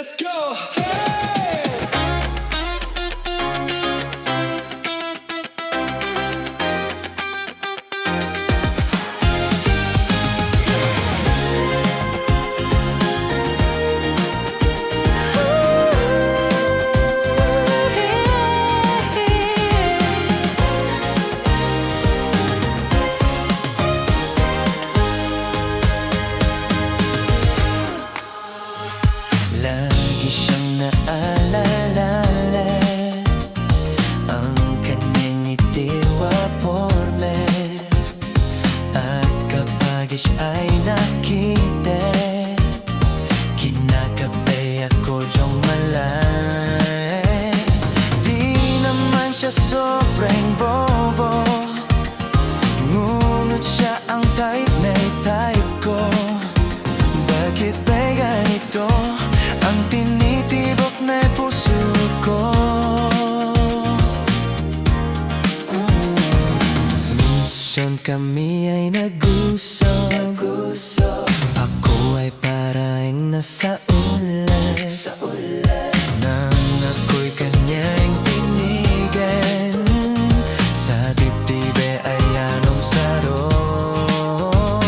Let's go! Hey! Lagi siyang naalala ang kanyang itiwa porme. At kapag siya'y nakita, kinakabay ako diyang malay. Di naman siya sobrang bobo, ngunit siya ang type na type ko. Bakit ba'y ganito ang tinitibok na puso ko? Minsan kami ay nag-usap, ako ay parang nasa ulan, nang ako'y kanyang tinigan. Sa dibdib ay anong sarong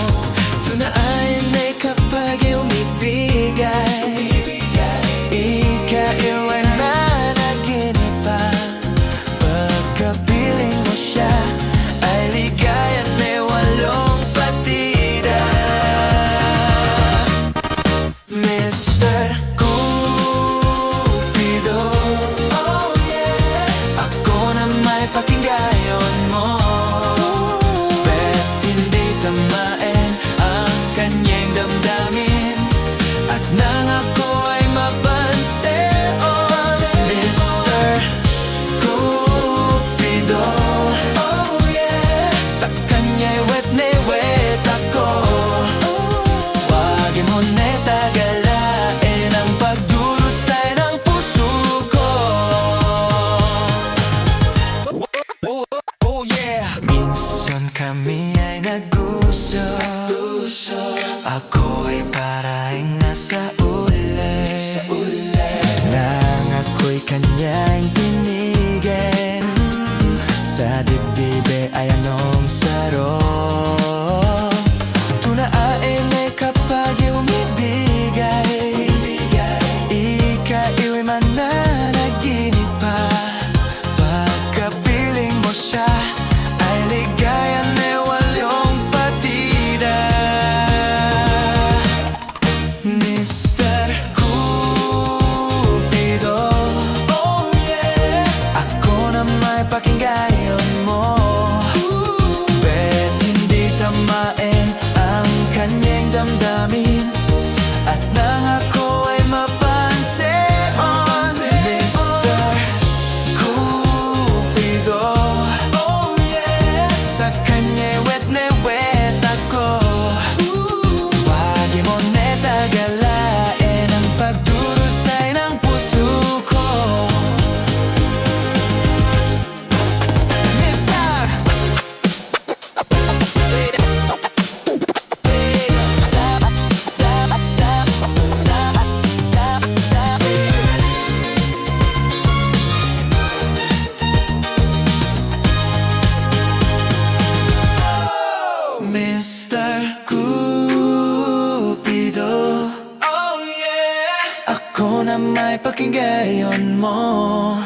tunayan ay kapag umibigay, ikaw ay nanaginip pa. Pagkapiling mo siya ay ligayan may walong patida. Mr. Cupido, oh yeah, ako na may pakinggan mo. Bet hindi tamain ang kanyang damdamin, at nang ako ay mapansin, Mr. Cupido, oh yeah, sa kanya'y wet na wet ako. Wag mo na tagalain ang pagdurusay ng puso ko. Oh yeah. Minsan kami ay nag-usap, ako ay parang nasa ulan, nang ako'y kanyang tinigan. Sa dibdib ay anong sarong tunain ay kapag umibigay, ikaw ay mananaginip pa. Pagkapiling mo siya ay ligayan may walong patida. Mr. Cupido, oh yeah, ako na may pakinggan mo. Bet hindi tamain ang kanyang damdamin, at nang ako ay mapansin, Mr. Cupido, oh yeah, sa kanya'y wet na wet ako. Wag mo na tagalain ang pagdurusay ng puso ko. Mister, Mr. Cupido, oh yeah, ako na may pakinggan mo.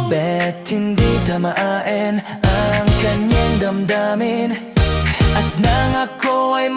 Bet hindi tamain ang kanyang damdamin, at nang ako ay